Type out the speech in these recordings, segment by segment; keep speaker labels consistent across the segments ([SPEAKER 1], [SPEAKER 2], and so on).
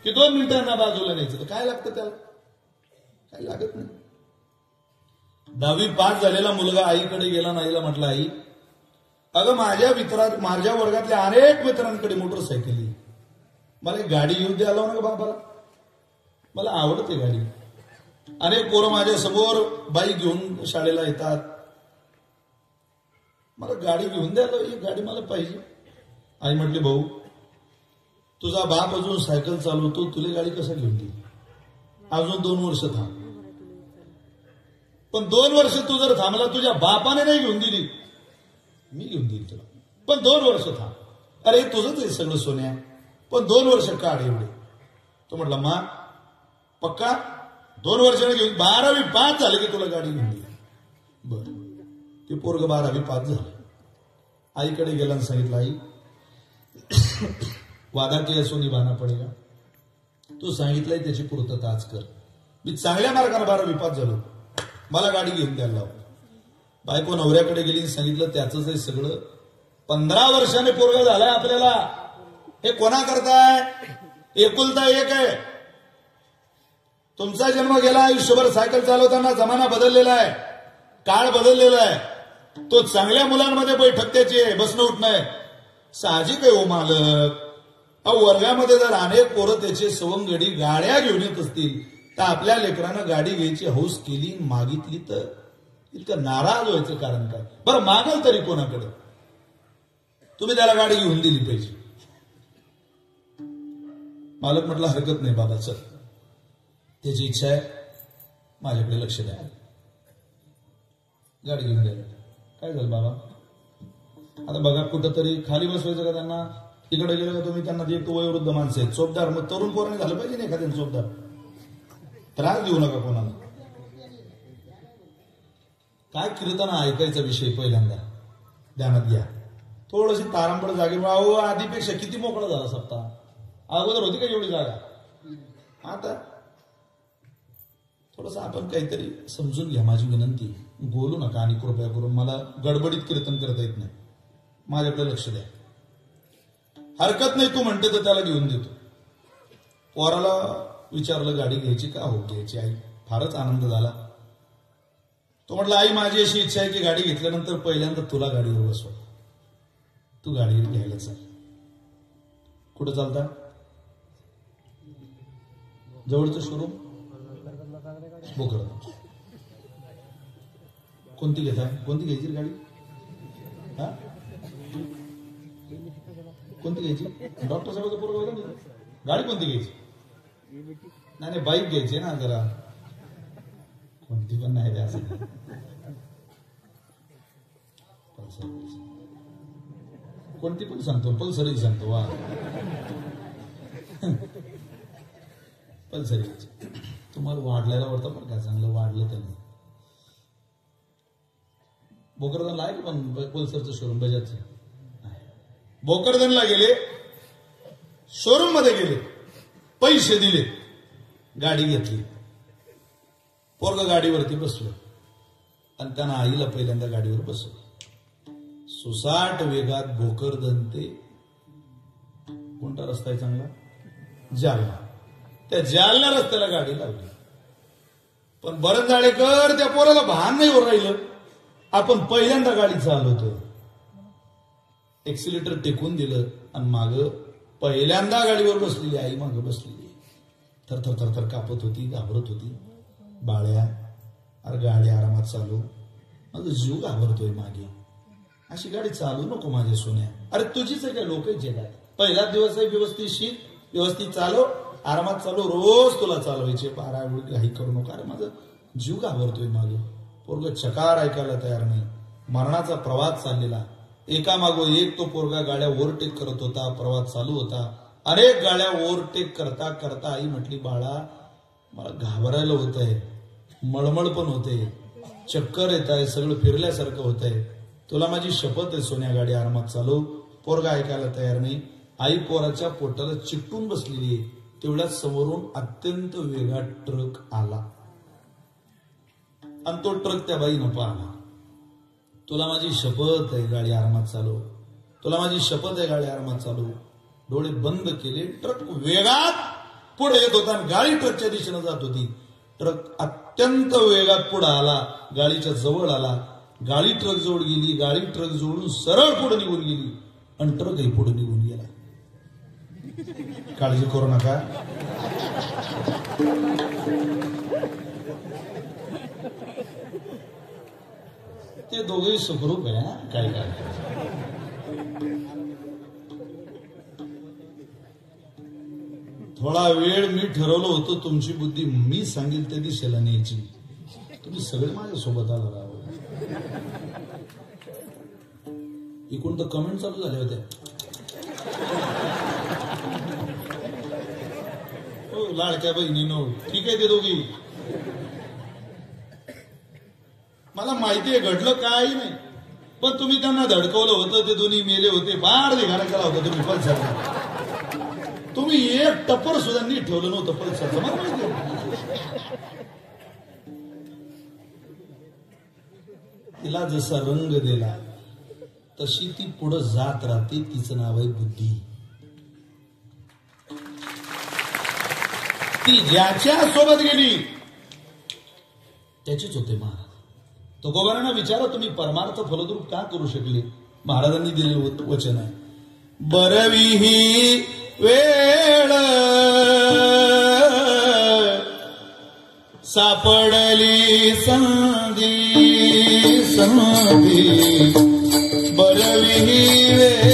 [SPEAKER 1] की 2 मिनिटांना बाजूला न्यायचं. तर काय लागतं त्याला? काय लागत नाही. 10वी पास झालेला मुलगा आईकडे गेला. नाहीला म्हटलं, आई अगं माझ्या वर्गातल्या अनेक मित्रांकडे मोटरसायकल, मला एक गाडी घेऊन द्यायला ना बाबाला, मला आवडते गाडी. अनेक पोरं माझ्या समोर बाईक घेऊन शाळेला येतात, मला गाडी घेऊन द्यायला, ही गाडी मला पाहिजे. आई म्हटली, भाऊ तुझा बाप अजून सायकल चालवतो, तुला गाडी कसं घेऊन देईल? अजून 2 वर्ष थांब. पण 2 वर्ष तू जर थांबला, तुझ्या बापाने नाही घेऊन दिली, मी घेऊन देईल तुला, पण 2 वर्ष थांब. अरे तुझंच आहे सगळं सोन्या, पण 2 वर्ष काढ एवढे. तो म्हटला, मा पक्का 2 वर्षाने घेऊन, 12वी पास झाले की तुला गाडी घेऊन देईल. बर. ते पोरग 12वी पास झालं. आईकडे गेला आणि सांगितलं, आई वादा के असो निभाना पडेगा, तू सांगितलंय त्याची पूर्तता आज कर. मी चांगल्या मार्गाने 12वी पास झालो, मला गाडी घेऊन द्यायला लाव. बायको नवऱ्याकडे गेली, सांगितलं त्याचंच आहे सगळं. 15 वर्षाने पोरगा झालाय आपल्याला, हे कोणा करताय? एकुलता एक आहे. तुमचा जन्म गेला, आयुष्यभर सायकल चालवताना जमाना बदललेला आहे, काळ बदललेला आहे. तो चांगल्या मुलांमध्ये बैठक त्याची बसणं उठणं आहे. साहजिक आहे हो मालक. वर्गामध्ये जर अनेक पोरं त्याचे सवंगडी गाड्या घेऊन येत असतील, तर आपल्या लेकरानं गाडी घ्यायची हौस केली, मागितली तर इतकं नाराज व्हायचं कारण काय? बरं मागल तरी कोणाकडे? तुम्ही त्याला गाडी घेऊन दिली पाहिजे. मालक म्हटलं, हरकत नाही बाबा, चल, त्याची इच्छा आहे, माझ्याकडे लक्ष द्या, गाडी घेऊन द्या. काय झालं बाबा? आता बघा, कुठंतरी खाली बसवायचं का त्यांना? इकडे गेलं का तुम्ही त्यांना एक तो वयोवृद्ध माणसं आहेत, चोपदार, मग तरुण पोराने झालं पाहिजे ना एखाद्याने चोपदार. त्रास देऊ नका कोणाला. काय कीर्तन ऐकायचा विषय पहिल्यांदा ध्यानात घ्या. थोडीशी तारांबळ जागे, आधीपेक्षा किती मोकळा झाला सप्ताह. अगोदर होती का एवढी जागा? आता थोडस आपण काहीतरी समजून घ्या, माझी विनंती. बोलू नका आणि कृपया करून, मला गडबडीत कीर्तन करता येत नाही, माझ्याकडे लक्ष द्या. हरकत नाही तू म्हणते तर त्याला घेऊन देतो. पोराला विचारलं गाडी घ्यायची का? हो घ्यायची आई. फारच आनंद झाला. तो म्हटला, आई माझी अशी इच्छा आहे की गाडी घेतल्यानंतर पहिल्यांदा तुला गाडीवर बसवा, तू गाडी घ्यायला चाल. कुठं चालता? जवळचं शोरूम भोकरदन. कोणती घेता? कोणती घ्यायची गाडी? हा कोणती घ्यायची? डॉक्टर साहेबांचा पोरगा होता ना, गाडी कोणती घ्यायची? नाही बाईक घ्यायची ना जरा, कोणती पण नाही द्या असं. कोणती पण सांगतो, पल्सरही सांगतो. वा पल्सर तुम्हाला वाढल्याला वाटतं, पण काय चांगलं वाढलं त्याने. भोकरदनला आहे पण पल्सरचं शोरूम बजाजचं. भोकरदनला गेले, शोरूम मध्ये गेले, पैसे दिले, गाडी घेतली. पोरग गाडीवरती बसलो आणि त्यांना आईला पहिल्यांदा गाडीवर बसवलं. सुसाट वेगात भोकरदन ते कोणता रस्ता आहे चांगला? जालना. त्या जालना रस्त्याला गाडी लावली. पण बरं जाळेकर, त्या पोराला भान नाही होत राहिलं, आपण पहिल्यांदा गाडी चालवतोय. एक्सिलेटर टेकून दिलं आणि माग पहिल्यांदा गाडीवर बसलेली आई माग बसलेली, थरथर थरथर कापत होती, घाबरत होती. बाळ्या, अरे गाडी आरामात चालू, माझा जीव घाबरतोय मागे, अशी गाडी चालू नको माझ्या सोन्या. अरे तुझीच आहे काय? लोकांची काय? पहिला दिवस आहे, व्यवस्थित शिक, व्यवस्थित चालव, आरामात चालू, रोज तुला चालवायचे, पारा घाई करू नको. अरे माझा जीव घाबरतोय मागे. पोरग चकार ऐकायला तयार नाही. मरणाचा प्रवास चाललेला, एकामागो एक तो पोरगा गाड्या ओव्हरटेक करत होता. प्रवास चालू होता. अनेक गाड्या ओव्हरटेक करता करता आई म्हटली, बाळा मला घाबरायला होत आहे, मळमळ पण होते, चक्कर येत आहे, सगळं फिरल्यासारखं होत आहे. तुला माझी शपथ आहे सोन्या, गाडी आरामात चालू. पोरगा ऐकायला तयार नाही. आई पोराच्या पोटाला चिकटून बसलेली आहे. तेवढ्याच समोरून अत्यंत वेगात ट्रक आला आणि तो ट्रक त्या बाईनं पाहिला. तुला माझी शपथ आहे गाडी आरामात चालू, तुला माझी शपथ आहे गाडी आरामात चालू. डोळे बंद केले, ट्रक वेगात पुढे येत होता आणि गाडी ट्रकच्या दिशेनं जात होती. ट्रक अत्यंत वेगात पुढे आला, गाडीच्या जवळ आला, गाडी ट्रक जवळ गेली, गाडी ट्रक जवळून सरळ पुढे निघून गेली आणि ट्रकही पुढे निघून गेला. काळजी करू नका. ते दोघेही सुखरूप आहे. काय काय थोडा वेळ मी ठरवलं होतं तुमची बुद्धी मी सांगेल त्या दिशेला न्यायची. तुम्ही सगळे माझ्या सोबत आला राव. इकडून तर कमेंट चालू झाल्या होत्या. हो लाडक्या बहिणीनो, ठीक आहे ते दोघी. मला माहितीये घडलं काही नाही, पण तुम्ही त्यांना धडकवलं होतं, ते दोन्ही मेले होते. बार धिगाणा केला होता तुम्ही पल्सरला. तुम्ही एक टप्पर सुद्धा नीट ठेवलं नव्हतं पल्सरचं. मला माहिती. तिला जसा रंग दिला तशी ती पुढे जात राहते. तिचं नाव आहे बुद्धी. ती ज्याच्या सोबत गेली त्याचीच होते महाराज. तुकोबारांना विचारा, तुम्ही परमार्थ फलद्रूप का करू शकले? महाराजांनी दिलेलं वचन आहे, बरविही वेळ सापडली संधी संधी, बरविही वेळ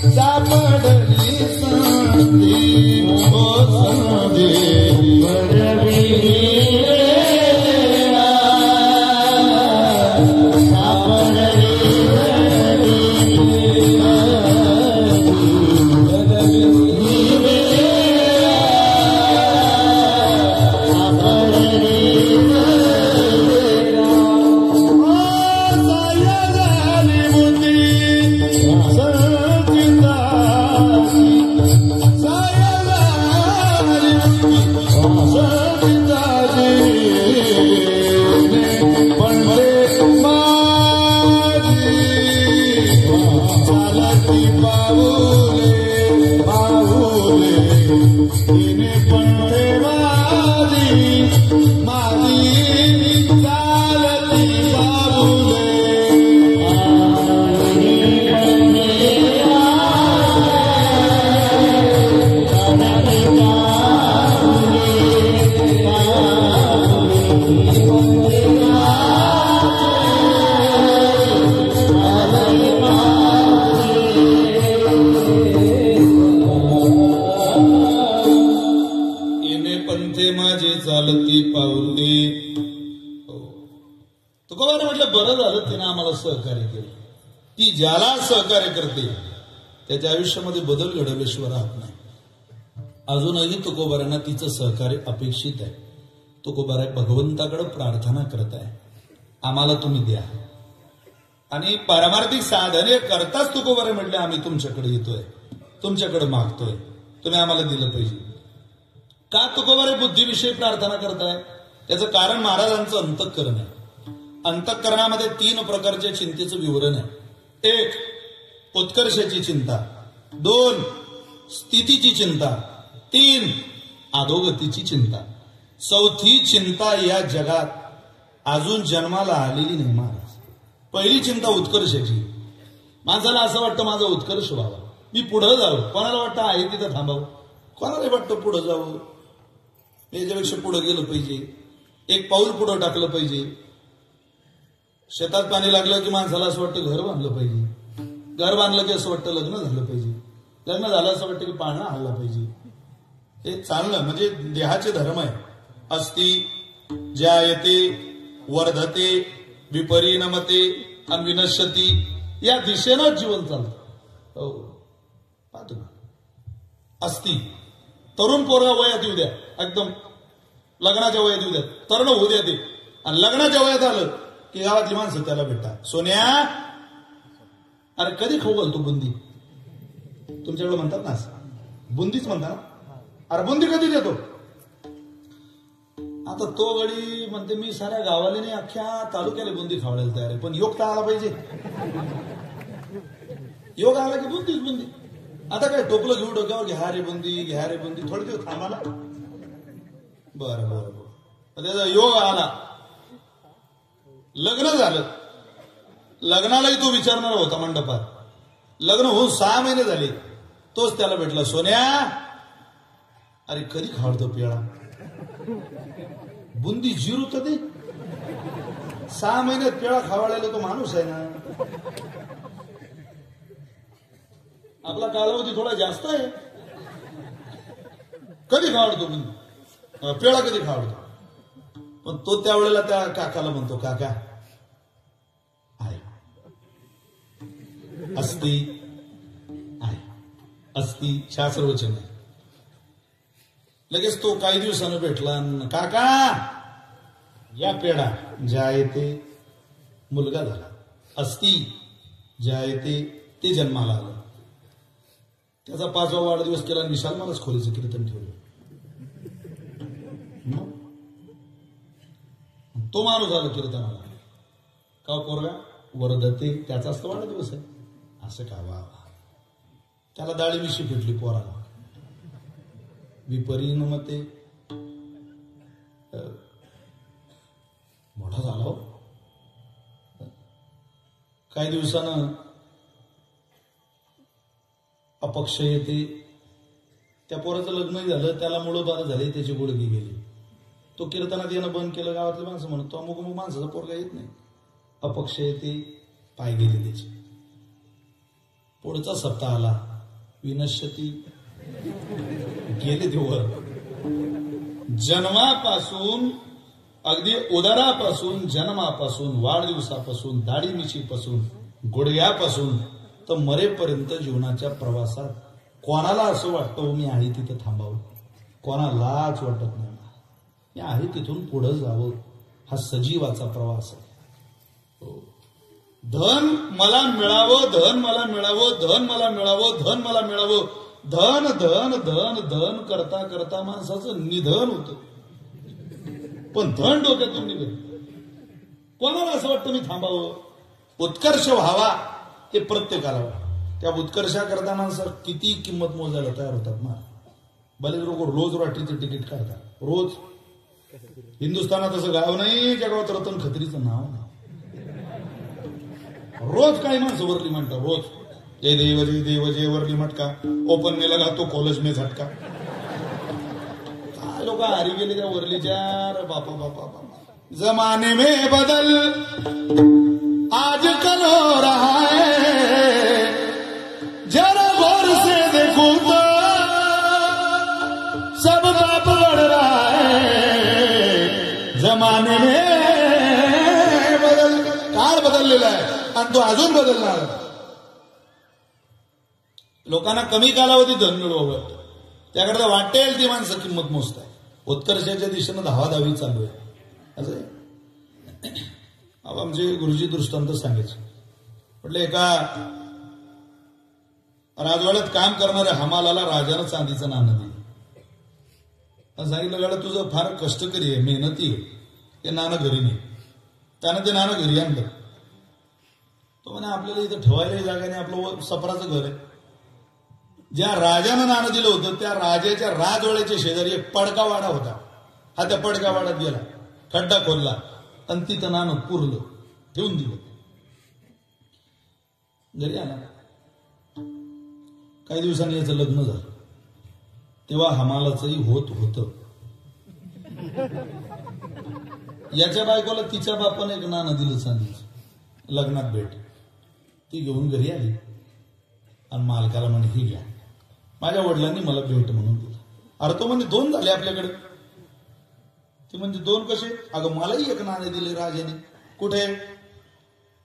[SPEAKER 1] सापडली संधी हो संधी, बरविही सहकार्य केलं. ती ज्याला सहकार्य करते त्याच्या आयुष्यामध्ये बदल घडवल्याशिवाय राहत नाही. अजूनही तुकोबारांना तिचं सहकार्य अपेक्षित आहे. तुकोबारा भगवंताकडे प्रार्थना करत आहे, आम्हाला तुम्ही द्या. आणि पारमार्थिक साधने करताच तुकोबारा म्हटले, आम्ही तुमच्याकडे येतोय, तुमच्याकडे मागतोय, तुम्ही आम्हाला दिलं पाहिजे. का तुकोबारा बुद्धीविषयी प्रार्थना करताय? त्याचं कारण महाराजांचं अंतःकरण आहे. अंतःकरणामध्ये 3 प्रकारच्या चिंतेचं विवरण आहे. 1 उत्कर्षाची चिंता, 2 स्थितीची चिंता, 3 अधोगतीची चिंता. 4थी चिंता या जगात अजून जन्माला आलेली नाही महाराज. पहिली चिंता उत्कर्षाची. माणसाला असं वाटतं माझा उत्कर्ष व्हावा, मी पुढे जावं. कोणाला वाटतं आहे तिथं थांबावं, कोणाला वाटतं पुढे जावं, याच्यापेक्षा पुढे गेलं पाहिजे, एक पाऊल पुढे टाकलं पाहिजे. शेतात पाणी लागलं की माणसाला असं वाटतं घर बांधलं पाहिजे, घर बांधलं की असं वाटतं लग्न झालं पाहिजे, लग्न झालं असं वाटतं की पाळणा हल्ला पाहिजे. हे चालणं म्हणजे देहाचे धर्म आहे. अस्ति जायते वर्धते विपरिणमते आणि विनश्यती, या दिशेनं जीवन चालतं. हो पाहतो ना, अस्ति तरुण पोरगा वयात येऊ द्या, एकदम लग्नाच्या वयात येऊ द्या, तरुण होऊ द्या ते, आणि लग्नाच्या वयात आलं की गावातली माणसं त्याला भेटतात, सोन्या अरे कधी खाऊ घालतो बुंदी? तुमच्याकडे म्हणतात ना बुंदीच म्हणता ना, अरे बुंदी कधी देतो? आता तो गडी म्हणते मी साऱ्या गावाला नाही अख्ख्या तालुक्याला बुंदी खावडायला तयार आहे, पण योग तर आला पाहिजे. योग आला की बुंदीच बुंदी. आता काय टोपलं घेऊ डोक्यावर घ्या रे बंदी थोडे दिवस थांबाला. बरं बरं बरं त्याचा योग आला, लग्न झालं. लग्नालाही तो विचारणार होता मंडपात. लग्न होऊन 6 महिने झाले, तोच त्याला भेटला. सोन्या, अरे कधी खावडतो पिळा? बुंदी जिरू तर ते 6 महिन्यात पिळा खावाळायला तो माणूस आहे ना. आपला कालावधी थोडा जास्त आहे. कधी खावडतो बुंदी? पिळा कधी खावडतो? पण तो त्यावेळेला त्या काकाला म्हणतो, काका आहे अस्ती आहे अस्ती शास्त्रवचन आहे. लगेच तो काही दिवसानं भेटला, काका या पेढा. ज्या येते मुलगा झाला, अस्ती ज्या येते ते जन्माला आलं. त्याचा 5वा वाढदिवस केला, निशाल मलाच खोलीचं कीर्तन ठेवलं. तो माणूस आला कीर्तनाला, का पोरगा वरदते त्याचाच तो वाढदिवस आहे. असं का वा, त्याला दाढी मिशी फिटली पोराला. विपरिणमते मोठा झाला हो. काही दिवसानं अपक्ष येते. त्या पोराचं लग्नही झालं, त्याला मुळं बारा झाले, त्याची गुडघी गेली. तो कीर्तनात येणं बंद केलं. गावातले माणसं म्हणत, तो अमुक माणसाचा पोरगा येत नाही. अपक्ष येते, पाय गेले त्याचे. पुढचा सप्ताह आला, विनश्यती गेले देवर. जन्मापासून अगदी उदरापासून, जन्मापासून, वाढदिवसापासून, दाढी मिशीपासून, गुडघ्यापासून तर मरेपर्यंत जीवनाच्या प्रवासात कोणाला असं वाटतं मी आहे तिथं थांबावं? कोणालाच वाटत नाही मी आहे तिथून पुढे जावं. हा सजीवाचा प्रवास आहे. धन मला मिळावं, धन मला मिळावं, धन मला मिळावं, धन मला मिळावं. धन धन धन धन करता करता माणसाचं निधन होतं. पण धन डोक्यातून निघत. कोणाला असं वाटतं मी थांबावं? उत्कर्ष व्हावा हे प्रत्येकाला वाटतं. त्या उत्कर्षाकरता माणसं किती किंमत मोजायला तयार होतात ना. बरेच लोक रोज रॉटरीचं तिकीट काढतात. रोज. हिंदुस्थानात असं गाव नाही जगात रतन खत्रीचं नाव नाही. रोज काही माणसं वरली म्हणतात. रोज जय देव जय वरली मटका, ओपन में लगा तो कॉलेज में झटका. काय लोक हारी गेले त्या वरलीच्या. बापा बापा बापा. जमाने में बदल आजकल हो रहा है, जरा गौर से देखो तो सब पाप बढ़ रहा है. जमाने में बदल, काळ बदललेला आहे आणि तो अजून बदलणार. लोकांना कमी कालावधी धन मिळवावं त्याकरता वाटेल ती माणसं किंमत मोजताय. उत्कर्षाच्या दिशेनं धावाधावी चालू आहे. असं आमचे गुरुजी दृष्टांत सांगायचे. म्हटलं एका राजवाड्यात काम करणाऱ्या हमालाला राजानं चांदीचं नाणं दिलं. सांगितलं गाडा तुझं फार कष्टकरी आहे, मेहनती आहे, ते नाणं घरी नाही. त्यानं ते नाणं घरी आणलं. तो म्हणे आपल्याला इथं ठेवायला जागा नाही, आपलं सफराचं घर आहे. ज्या राजानं नाणं दिलं होतं त्या राजाच्या राजवाड्याच्या शेजारी एक पडकावाडा होता. हा त्या पडकावाड्यात गेला, खड्डा खोदला आणि तिथं नाणं पुरलं, ठेवून दिलं. घरी आला. काही दिवसांनी याचं लग्न झालं. तेव्हा हमालाचंही होत होतं. याच्या बायकोला तिच्या बापाने एक नाणं दिलं चांदीचं, लग्नात भेट. ती घेऊन घरी आली आणि मालकाला म्हणे ही घ्या, माझ्या वडिलांनी मला भेट म्हणून दिला. अरे तो म्हणजे 2 झाले आपल्याकडे. ती म्हणजे 2 कसे? अगं मलाही एक नाणं दिले राजाने. कुठे?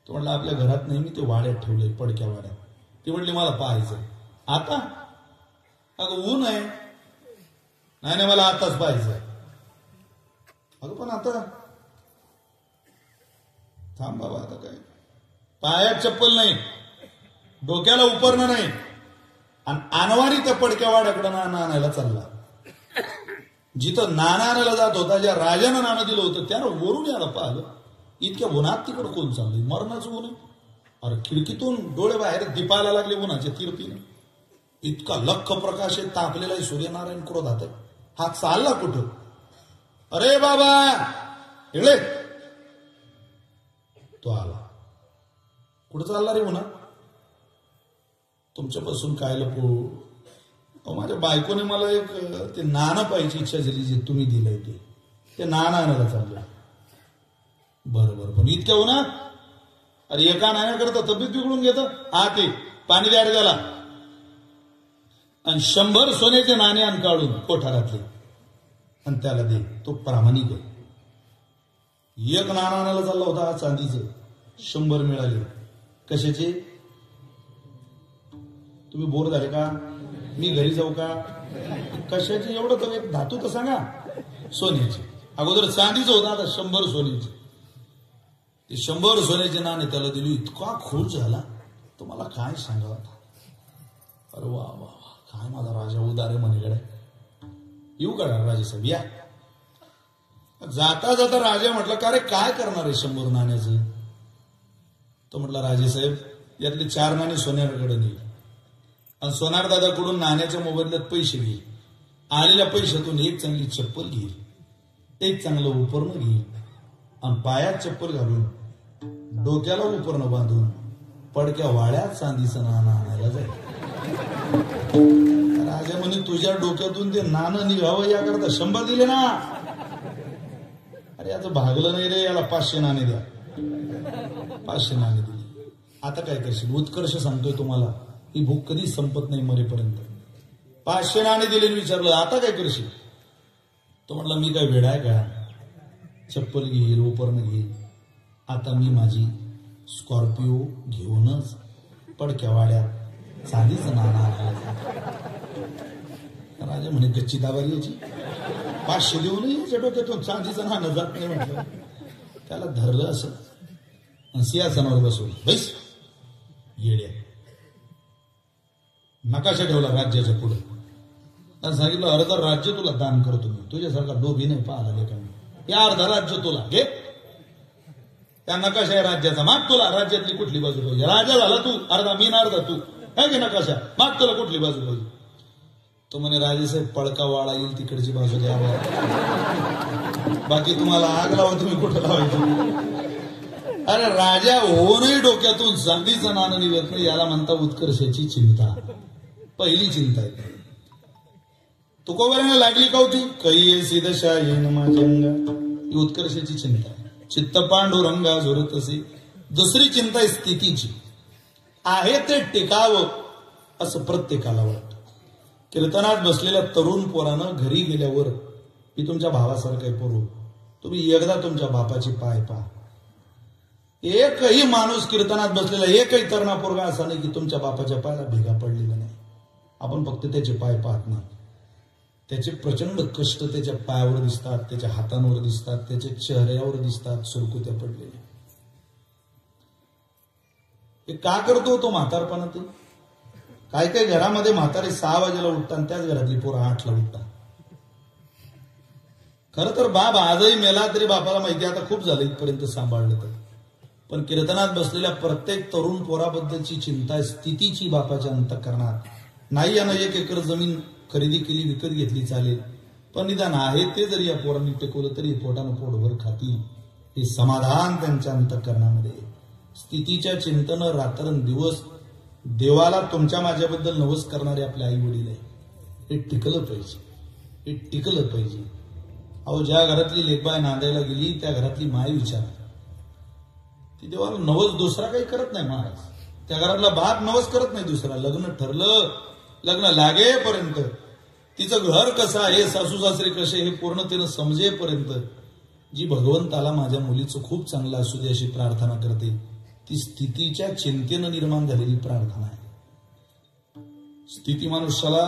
[SPEAKER 1] तो म्हणला आपल्या घरात नाही, मी ते वाड्यात ठेवले, पडक्या वाड्यात. ती म्हणली मला पाहायचं. आता? अगं ऊन आहे. नाही नाही मला आताच पाहायचं. अगं पण आता थांब बाबा, आता काय पायात चप्पल नाही, डोक्याला उपरणं नाही आणि अनवारी त्या पडक्या वाड्याकडे नाणं आणायला चालला. जिथं नाणं आणायला जात होता, ज्या राजानं नाणं दिलं होतं त्यानं वरून याला पाहिलं. इतक्या उन्हात तिकडं कोण चाललंय? मरणाचं ऊन आहे. अरे खिडकीतून डोळे बाहेर दिपायला लागले उन्हाच्या तिरपीनं. इतका लख प्रकाश आहे, तापलेला आहे, सूर्यनारायण क्रोधात आहे. हा चालला कुठं? अरे बाबा इकडे. तो आला. कुठं चालला रे म्हणा? तुमच्यापासून काय लपू? माझ्या बायकोने मला एक ते नाणं पाहिजे इच्छा झाली, जे तुम्ही दिलंय ते नाणं आणायला चाललं. बरोबर, पण इतक्या होणार? अरे एका नाण्याकरता तब्येत बिघडून घेतं. हा ते पाणी द्या त्याला, आणि 100 सोन्याचे नाणे आण काढून कोठारातले आणि त्याला दे. तो प्रामाणिक आहे. एक नाणं आणायला चालला होता चांदीचं, 100 मिळाले. कशाचे? तुम्ही बोर झाले का? मी घरी जाऊ का? कशाचे? एवढं तर एक धातू तर सांगा. सोन्याचे. अगोदर चांदीचं होतं, आता 100 सोन्याचे. ते 100 सोन्याचे नाणे त्याला दिली. इतका खुश झाला, तुम्हाला काय सांगावं. अरे वा वा, काय माझा राजा उदार आहे म्हणे. येऊ का राजेसाहेब? या. जाता जाता राजा म्हटलं, का रे काय करणार आहे 100 नाण्याचं? तो म्हटलं, राजेसाहेब यातले 4 नाणे सोन्याकडे नेईल आणि सोनार दादाकडून नाण्याच्या मोबदल्यात पैसे घेईल. आलेल्या पैशातून एक चांगली चप्पल घेईल, एक चांगलं उपरणं घेईल आणि पायात चप्पल घालून डोक्याला उपरणं बांधून पडक्या वाड्यात चांदीचं नाणं आणायला जाईल. राजा म्हणे, तुझ्या डोक्यातून ते नाणं निघावं याकरता 100 दिले ना? अरे याचं भागलं नाही रे, याला 500 नाणे द्या. 500 नाणे दिली. आता काय करशील? उत्कर्ष सांगतोय तुम्हाला, ही भूक कधी संपत नाही मरेपर्यंत. 500 नाणे दिले. विचारलं, आता काय करशील? तो म्हटला, मी काय वेडा आहे का? चप्पल घेईल, उपरणं घेईल. आता मी माझी स्कॉर्पिओ घेऊनच पडक्या वाड्यात चांदीचं नाणं आणायला. राजा म्हणे, गच्ची दाबारी याची. 500 देऊनही याच्या डोक्यातून चांदीचं नाणं जात नाही म्हटलं. त्याला धरलं असं, सिंहासनावर बसवलं. बैस येड्या. नकाशा ठेवला राज्याच्या पुढे आणि सांगितलं, अर्ध राज्य तुला दान करतो मी. तुझ्यासारखा डोबी नाही पाहिला लेखा. या अर्ध राज्य तुला घे. त्या नकाशा आहे राज्याचा. माग तुला राज्यातली कुठली बाजू पाहिजे. राजा झाला तू, अर्धा मी ना अर्धा तू. काय घे नकाशा, माग तुला कुठली बाजू पाहिजे. तो म्हणे, राजेसाहेब पडका वाळा येईल तिकडची बाजू द्या, बाकी तुम्हाला आग लावा, तुम्ही कुठं लावायचं. अरे राजा होऊनही डोक्यातून चांदीचं नाणं निघत नाही. याला म्हणता उत्कर्षाची चिंता. पहिली चिंता आहे. तुकोबऱ्याला लागली का होती? कै सिद्धशाहीन माझ्या. ही उत्कर्षाची चिंता आहे. चित्त पांडुरंगा झुरतसे. दुसरी चिंता आहे स्थितीची. आहे ते टिकावं असं प्रत्येकाला वाटतं. कीर्तनात बसलेल्या तरुण पोरानं घरी गेल्यावर, मी तुमच्या भावासारखं आहे पोरू, तुम्ही एकदा तुमच्या बापाचे पाय पहा. एकही माणूस कीर्तनात बसलेला, एकही तरुणा पोरगा असा नाही की तुमच्या बापाच्या पायाला भेगा पडलेला नाही. आपण फक्त त्याचे पाय पाहत नाही. त्याचे प्रचंड कष्ट त्याच्या पायावर दिसतात, त्याच्या हातांवर दिसतात, त्याच्या चेहऱ्यावर दिसतात सुरकुत्या पडलेल्या. हे का करतो तो म्हातारपणात? काय काय घरामध्ये म्हातारे 6 वाजेला उठतात, त्याच घरातली पोरं 8ला उठतात. खरं तर बाप आजही मेला तरी बापाला माहिती आता खूप झालं इथपर्यंत सांभाळलं तर. पण कीर्तनात बसलेल्या प्रत्येक तरुण पोराबद्दलची चिंता आहे स्थितीची बापाच्या अंतःकरणात. नाही यानं 1 एकर जमीन खरेदी केली, विकत घेतली चालेल, पण निदान आहे ते जरी या पोरांनी टिकवलं तरी पोटानं पोटभर खातील, हे समाधान त्यांच्या अंतःकरणामध्ये. स्थितीच्या चिंतन रात्रंदिवस देवाला तुमच्या माझ्याबद्दल नवस करणारे आपले आई वडील आहे. हे टिकलं पाहिजे, हे टिकलं पाहिजे. अहो, ज्या घरातली लेकबाय नांदायला गेली त्या घरातली माय विचार, ती देवाला नवस दुसरा काही करत नाही महाराज. त्या घरातला बाप नवस करत नाही दुसरा. लग्न ठरलं, लग्न लागेपर्यंत, तिचं घर कसं आहे, सासू सासरे कसे, हे पूर्णतेनं समजेपर्यंत जी भगवंताला माझ्या मुलीचं खूप चांगलं असू दे अशी प्रार्थना करते, ती स्थितीच्या चिंतेनं निर्माण झालेली प्रार्थना आहे. स्थिती मनुष्याला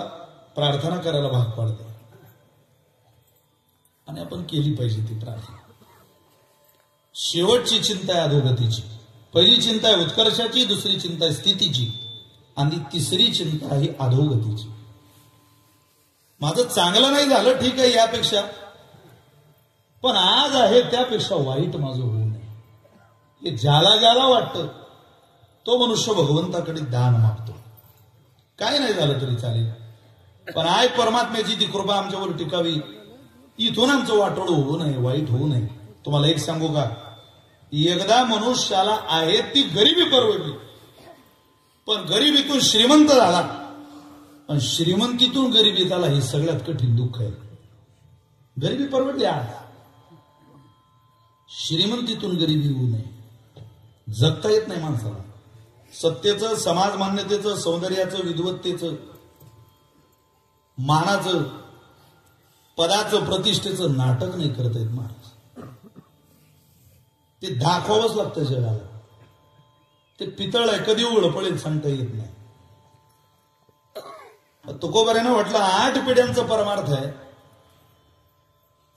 [SPEAKER 1] प्रार्थना करायला भाग पाडते आणि आपण केली पाहिजे ती प्रार्थना. शेवटची चिंता आहे अधोगतीची. पहिली चिंता आहे उत्कर्षाची, दुसरी चिंता आहे स्थितीची, आणि तिसरी चिंता आहे अधोगतीची. माझं चांगलं नाही झालं ठीक आहे यापेक्षा, पण आज आहे त्यापेक्षा वाईट माझं होऊ नये. हे ज्याला ज्याला वाटतं तो मनुष्य भगवंताकडे दान मागतो. काय नाही झालं तरी चालेल, पण आय परमात्म्याची ती कृपा आमच्यावर टिकावी, इथून आमचं वाटोळ होऊ नये, वाईट होऊ नये. तुम्हाला एक सांगू का, एकदा मनुष्याला आहे ती गरिबी परवडली, पण गरिबीतून श्रीमंत झाला आणि श्रीमंतीतून गरिबीत आला, हे सगळ्यात कठीण दुःख आहे. गरिबी परवडली आज, श्रीमंतीतून गरिबी होऊ नये. जगता येत नाही माणसाला. सत्तेचं, समाज मान्यतेचं, सौंदर्याचं, विद्वत्तेचं, मानाचं, पदाचं, प्रतिष्ठेचं नाटक नाही करता येत माणूस. ते दाखवावंच लागतं जगाला. ते पितळ आहे, कधी उघड पडेल सांगता येत नाही. तुकोबाऱ्यानं म्हटलं 8 पिढ्यांचा परमार्थ आहे.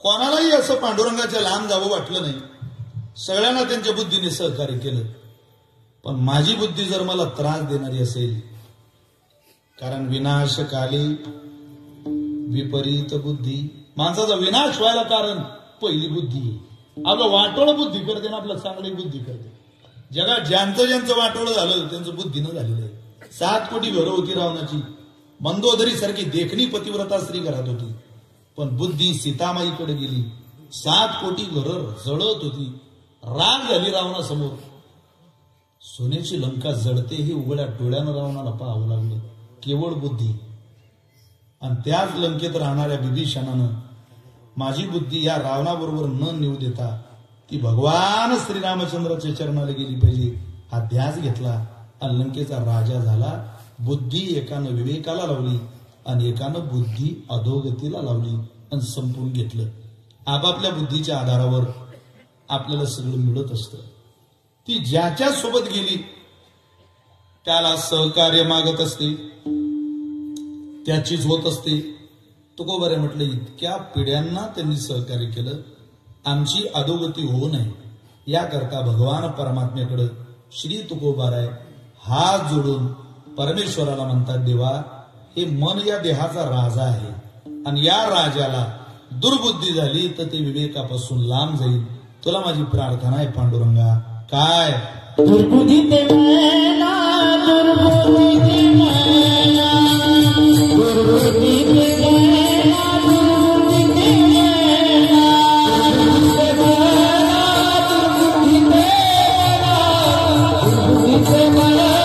[SPEAKER 1] कोणालाही असं पांडुरंगाच्या लांब जावं वाटलं नाही. सगळ्यांना त्यांच्या बुद्धीने सहकार्य केलं. पण माझी बुद्धी जर मला त्रास देणारी असेल, कारण विनाशकाली विपरीत बुद्धी, माणसाचा विनाश व्हायला कारण पहिली बुद्धी आहे. आपलं वाटोळ बुद्धी करते ना, आपलं चांगली बुद्धी करते. जगात ज्यांचं ज्यांचं वाटोळ झालं त्यांचं बुद्धीनं झालेलं आहे. 7 कोटी घरं होती रावणाची, मंदोदरी सारखी देखणी पतिव्रता स्त्री घरात होती, पण बुद्धी सीतामाईकडे गेली. 7 कोटी घरं जळत होती, राग झाली रावणासमोर. सोन्याची लंका जळते हे उघड्या डोळ्यानं रावणाला पाहावं लागलं, केवळ बुद्धी. आणि त्याच लंकेत राहणाऱ्या बिभीषणानं माझी बुद्धी या रावणाबरोबर न नेऊ देता ती भगवान श्रीरामचंद्राच्या चरणाला गेली पाहिजे हा ध्यास घेतला आणि लंकेचा राजा झाला. बुद्धी एकानं विवेकाला लावली आणि एकानं बुद्धी अधोगतीला लावली आणि संपून घेतलं. आपापल्या बुद्धीच्या आधारावर आपल्याला सगळं मिळत असतं. ती ज्याच्या सोबत गेली त्याला सहकार्य मागत असते, त्याचीच होत असते. तुकोबारे म्हटलं इतक्या पिढ्यांना त्यांनी सहकार्य केलं, आमची अधोगती होऊ नये याकरता भगवान परमात्म्याकडे श्री तुकोबाराय हात जोडून परमेश्वराला म्हणतात, देवा हे मन या देहाचा राजा आहे आणि या राजाला दुर्बुद्धी झाली तर ते विवेकापासून लांब जाईल. तुला माझी प्रार्थना आहे पांडुरंगा. काय
[SPEAKER 2] दुर्बुद्धी ते मैना, दुर्बुद्धी ते मैना, दुर्बुद्धी ते मैना, दुर्बुद्धी ते मैना, दुर्बुद्धी ते मैना, दुर्बुद्धी ते मैना.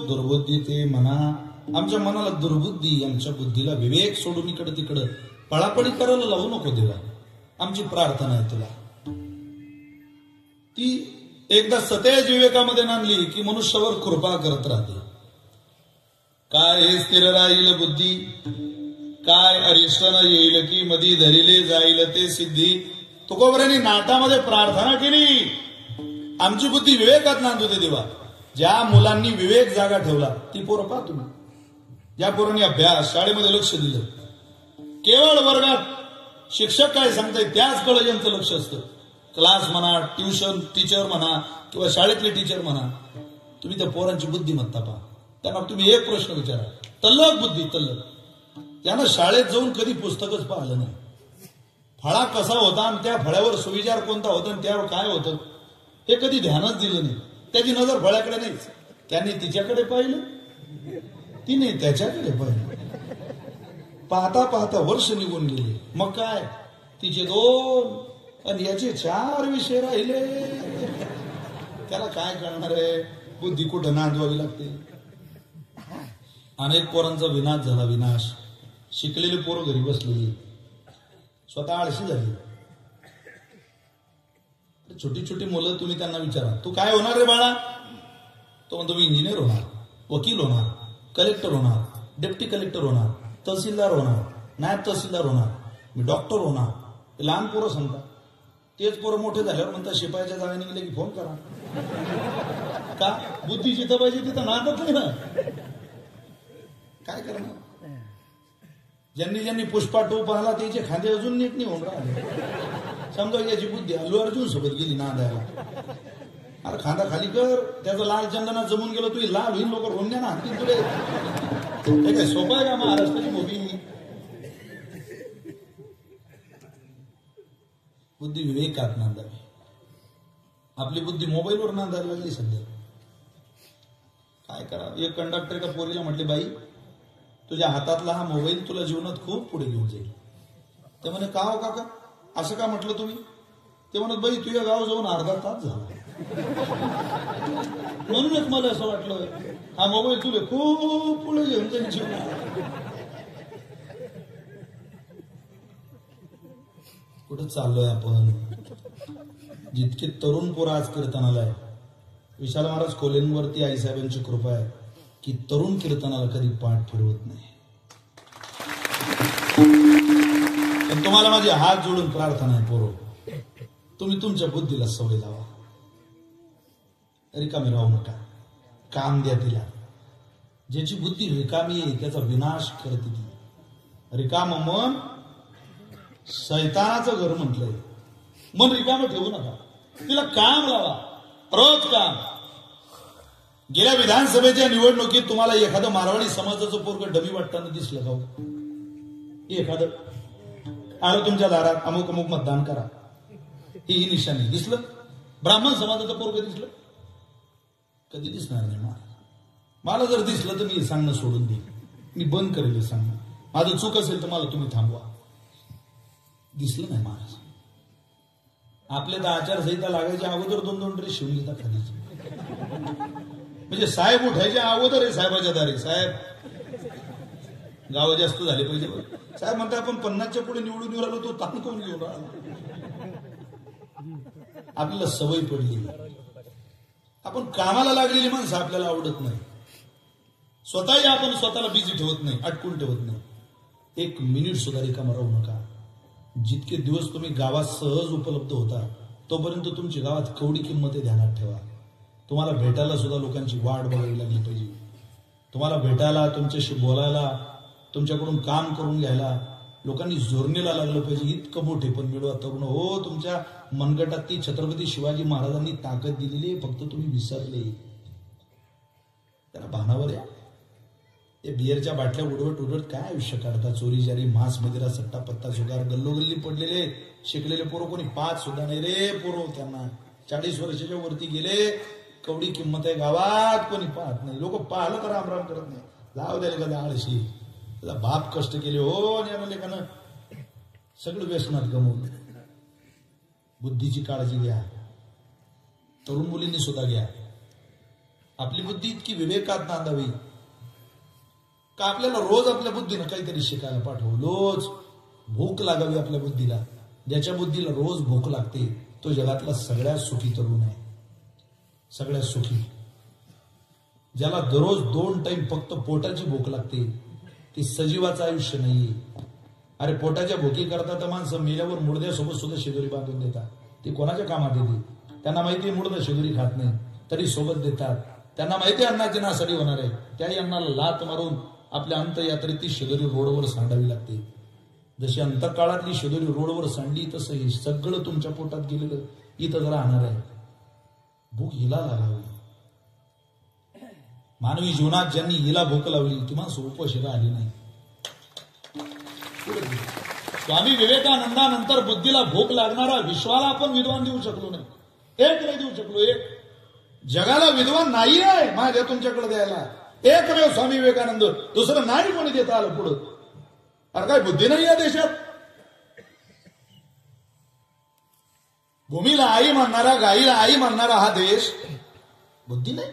[SPEAKER 1] दुर्बुद्धी ते म्हणा. आमच्या मनाला दुर्बुद्धी, आमच्या बुद्धीला विवेक सोडून इकडं तिकडं पळापळी करायला लावू नको देवा. आमची प्रार्थना आहे तुला. ती एकदा सतेज विवेकामध्ये नांदली की मनुष्यावर कृपा करत राहते. काय हे स्थिर राहील बुद्धी, काय अरिष्ट न येईल की मधी धरिले जाईल ते सिद्धी. तुकोबऱ्यांनी नाटामध्ये प्रार्थना केली, आमची बुद्धी विवेकात नांदू दे देवा. ज्या मुलांनी विवेक जागा ठेवला ती पोरं पहा तुम्ही. ज्या पोरांनी अभ्यास शाळेमध्ये लक्ष दिलं, केवळ वर्गात शिक्षक काय सांगताय त्याच कडे ज्यांचं लक्ष असतं, क्लास म्हणा, ट्युशन टीचर म्हणा किंवा शाळेतले टीचर म्हणा, तुम्ही त्या पोरांची बुद्धिमत्ता पहा. त्यांना तुम्ही एक प्रश्न विचारा, तल्लक बुद्धी तल्लक. त्यानं शाळेत जाऊन कधी पुस्तकच पाहिलं नाही. फळा कसा होता आणि त्या फळ्यावर सुविचार कोणता होता आणि त्यावर काय होतं हे कधी ध्यानच दिलं नाही. त्याची नजर फळ्याकडे नाहीच. त्यांनी तिच्याकडे पाहिलं, तिने त्याच्याकडे पाहिलं. पाहता पाहता वर्ष निघून गेले. मग काय, तिचे 2 आणि याचे 4 विषय राहिले, त्याला काय करणार आहे? बुद्धी कुठं नांदवावी लागते. अनेक पोरांचा विनाश झाला, विनाश. शिकलेले पोरं घरी बसली, स्वतः आळशी झाली. छोटी छोटी मुलं, तुम्ही त्यांना विचारा तू काय होणार रे बाळा? तो म्हणतो मी इंजिनियर होणार, वकील होणार, कलेक्टर होणार, डेप्टी कलेक्टर होणार, तहसीलदार होणार, नायब तहसीलदार होणार, मी डॉक्टर होणार. ते लहान पोरं सांगतात. तेच पोरं मोठे झाल्यावर म्हणतात शिपायाच्या जागा निघले की फोन करा. का? बुद्धी जिथं पाहिजे तिथं नांदत नाही ना. काय करणार? ज्यांनी ज्यांनी पुष्पा 2 पाहिला त्याचे खांदे अजून नीट नाही होऊन राहिले. समजा याची बुद्धी अल्लू अर्जुन सोबत गेली नांदायला. अरे खांदा खाली कर, त्याचं लाल चंदना जमून गेलं, तू लाल होईल, लोक रोमण्या ना हाती तुले. हे काय सोपं आहे का महाराष्ट्राची मोठी? बुद्धी विवेकात नांदावी. आपली बुद्धी मोबाईलवर नांदायला लागली सध्या. काय करा? एक कंडक्टर एका पोरीला म्हटले बाई तुझ्या हातातला हा मोबाईल तुला जीवनात खूप पुढे घेऊन जाईल. ते म्हणे का हो काका असं का म्हटलं तुम्ही? ते म्हणत बाई तुझ्या गाव जाऊन अर्धा तास झाला, म्हणूनच मला असं वाटलं हा मोबाईल तुला खूप पुढे घेऊन जाईल जीवनात. कुठं चाललोय आपण? जितके तरुण पोरं आज कीर्तनाला आहे, विशाल महाराज कोलेंवरती आईसाहेबांची कृपा आहे की तरुण कीर्तनाला कधी पाठ फिरवत नाही. पण तुम्हाला माझी हात जोडून प्रार्थना आहे पोरो, तुम्ही तुमच्या बुद्धीला सवय लावा. रिकामी राहू नका, काम द्या तिला. ज्याची बुद्धी रिकामी आहे त्याचा विनाश करते ती. रिकाम मन शैतानाचं घर म्हटलंय. मन रिकाम ठेवू नका, तिला काम लावा, रोज काम. गेल्या विधानसभेच्या निवडणुकीत तुम्हाला एखादं मारवाडी समाजाचं पोरगं डमी वाटताना दिसलं का? एखादं आलं तुमच्या दारात अमुक अमुक मतदान करा, ही निशाणी दिसलं? ब्राह्मण समाजाचं पोरगं दिसलं? कधी दिसणार नाही. मला जर दिसलं तर मी सांगणं सोडून देईन, मी बंद करेल सांगणं. माझं चूक असेल तर मला तुम्ही थांबवा. दिसलं नाही महाराज. आपल्या तर आचारसंहिता लागायच्या अगोदर 2-2 ड्रेस शिवून घेतात खालीचे. म्हणजे साहेब उठायच्या अगोदर आहे साहेबाच्या दारी साहेब गाव जास्त झाले पाहिजे. साहेब म्हणतात आपण 50च्या पुढे निवडून येऊ राहिलो, तो ताण कोण घेऊन राहिला? आपल्याला सवय पडली. आपण कामाला लागलेली माणसं आपल्याला आवडत नाही. स्वतःही आपण स्वतःला बिझी ठेवत नाही, अटकून ठेवत नाही. 1 मिनिट सुद्धा रिकामा राहू नका. जितके दिवस तुम्ही गावात सहज उपलब्ध होता तोपर्यंत तुमची गावात केवढी किंमत आहे ध्यानात ठेवा. तुम्हाला भेटायला सुद्धा लोकांची वाट बघावी लागली पाहिजे. तुम्हाला भेटायला, तुमच्याशी बोलायला, तुमच्याकडून काम करून घ्यायला लोकांनी जोरणीला लागलं पाहिजे. इतकं मोठे पण मिळवा तरुण हो. तुमच्या मनगटात ती छत्रपती शिवाजी महाराजांनी ताकद दिलेली आहे, फक्त तुम्ही विसरले. त्याला भानावर या. ते बियरच्या बाटल्या उडवत काय आयुष्य काढता? चोरी जारी, मांस मदिरा, सट्टा पत्ता जुगार, गल्लोगल्ली पडलेले शिकलेले पोरं कोणी पाच सुद्धा नाही रे पोरं. त्यांना 40 वर्षाच्या वरती गेले, कवडी किंमत आहे गावात, कोणी पाहत नाही. लोक पाहिलं तर रामराम करत नाही. जाऊ द्या एखाद्या आळशी, त्याचा बाप कष्ट केले हो, आणि लेखानं सगळं व्यसनात गमवलं. बुद्धीची काळजी घ्या, तरुण मुलींनी सुद्धा घ्या. आपली बुद्धी इतकी विवेकात नांदावी का आपल्याला रोज आपल्या बुद्धीनं काहीतरी शिकायला पाठवू. रोज भूक लागावी आपल्या बुद्धीला. ज्याच्या बुद्धीला रोज भूक लागते तो जगातला सगळ्यात सुखी तरुण आहे. सगळ्यात सुखी. ज्याला दररोज 2 टाइम फक्त पोटाची भूक लागते ती सजीवाचं आयुष्य नाहीये. अरे पोटाच्या भुकी करता तर माणसं मेल्यावर मुडद्यासोबत सुद्धा शेजारी बांधून देतात. ती कोणाच्या कामात येते? त्यांना माहिती मुडदा शेजारी खात नाही तरी सोबत देतात. त्यांना माहिती अन्नाची नासाडी होणार आहे, त्याही अन्नाला लात मारून आपल्या अंतयात्रेत ती शेजारी रोडवर सांडावी लागते. जशी अंतकाळातली शेजारी रोडवर सांडली तसं हे सगळं तुमच्या पोटात गेलेलं इथं राहणार आहे. भूक हिला लागावी. मानवी जीवनात ज्यांनी हिला भूक लावली ती माणसं उपाशीला आली नाही. स्वामी विवेकानंदानंतर बुद्धीला भूक लागणारा विश्वाला आपण विद्वान देऊ शकलो नाही. एक नाही देऊ शकलो. एक जगाला विद्वान नाही आहे माझ्या तुमच्याकडे द्यायला. एक वेळ स्वामी विवेकानंद, दुसरं नाही कोणी देता आलं पुढं. अरे काय बुद्धी नाही या देशात? भूमीला आई मानणारा, गाईला आई मानणारा हा देश बुद्धी नाही.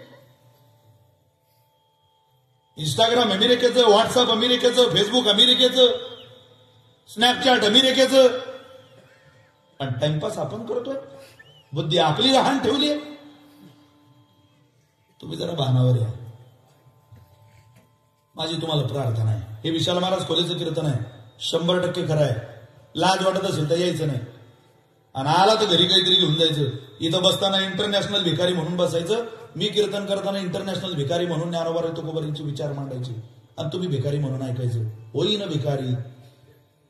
[SPEAKER 1] इंस्टाग्राम अमेरिकेचं, व्हॉट्सअप अमेरिकेचं, फेसबुक अमेरिकेचं, स्नॅपचॅट अमेरिकेचं, पण टाइमपास आपण करतोय. बुद्धी आपली लहान ठेवली. तुम्ही जरा भानावर या. माझी तुम्हाला प्रार्थना आहे. हे विशाल महाराज खोलेचं कीर्तन आहे, 100% खरं आहे. लाज वाटत असेल तर यायचं नाही, आणि आला तर घरी काहीतरी घेऊन जायचं. इथं बसताना इंटरनॅशनल भिकारी म्हणून बसायचं. मी कीर्तन करताना इंटरनॅशनल भिकारी म्हणून ज्ञानोबा तुकोबारींचे विचार मांडायचे, आणि तुम्ही भिकारी म्हणून ऐकायचं. होईन भिकारी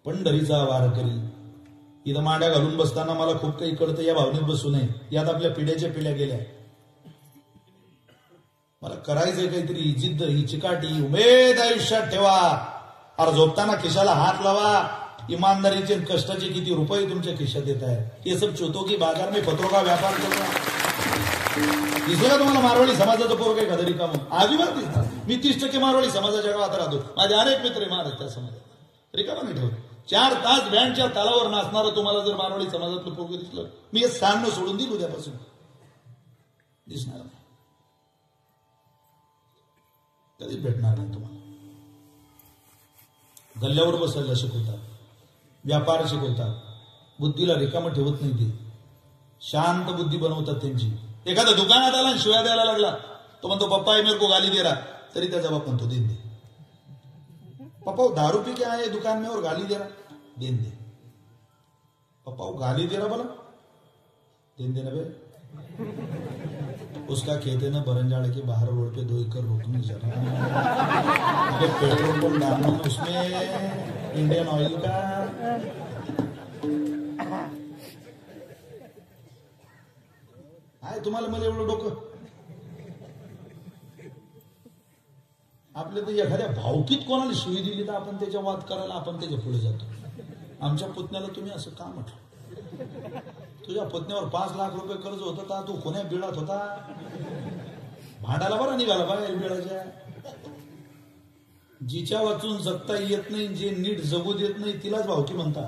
[SPEAKER 1] पंढरीचा वारकरी. इथं मांड्या घालून बसताना मला खूप काही कळतं, या भावनेत बसू नये. यात आपल्या पिढ्याच्या पिढ्या गेल्या. मला करायचंय काहीतरी, जिद्द, ही चिकाटी, उमेद आयुष्यात ठेवा. अरे झोपताना खिशाला हात लावा. ईमानदारीचे कष्टाचे किती रुपये तुमच्या खिशात येत आहे. ये सब चोतो की बाजार में पत्रों का व्यापार करता. दिसलं का तुम्हाला मारवाडी समाजाचं पोरं काही खदरी काम? अजिबात दिसणार. मी 30% मारवाडी समाजाच्या गावात राहतो. माझे अनेक मित्र आहे महाराष्ट्र समाजात. रिकामा नाही ठेवत. 4 तास बँडच्या तालावर नाचणारं तुम्हाला जर मारवाडी समाजातलं पोरगं दिसलं, मी हे सांगणं सोडून दिल उद्यापासून. दिसणार नाही, कधी भेटणार नाही तुम्हाला. गल्ल्यावर बसायला शिकवतात, व्यापार शिकवतात, बुद्धीला रिकामं ठेवत नाही. ते शांत बुद्धी बनवतात त्यांची. एखादा दुकानात आला आणि शिवाय द्यायला लागला, तो म्हणतो पप्पा मेरे को गाली दे रहा, तरी त्याचा बाप म्हणतो देन दे. पप्पा वो दारू पी के आए दुकान में और गाली दे रहा, देन दे. पप्पा वो गाली दे रहा बोला, देन देना बे. उसका खेत है ना बरंजाड़ के बाहर रोड पे 2 एकड़ रोकने जरा, पेट्रोल पंप डालना उसमें इंडियन ऑयल का. आहे तुम्हाला मला एवढं डोकं. आपल्या तर एखाद्या भावकीत कोणाला शिवी दिली तर आपण त्याच्या वाद करायला आपण त्याच्या पुढे जातो. आमच्या पुतण्याला तुम्ही असं का म्हटलं? तुझ्या पुतण्यावर 5 लाख रुपये कर्ज होत होता, तू कोण्या बिळात होता? भांडायला बरा निघाला बाहेर बिळाच्या. जिच्या वाचून जगता येत नाही, जे नीट जगू देत नाही, तिलाच भावकी म्हणता.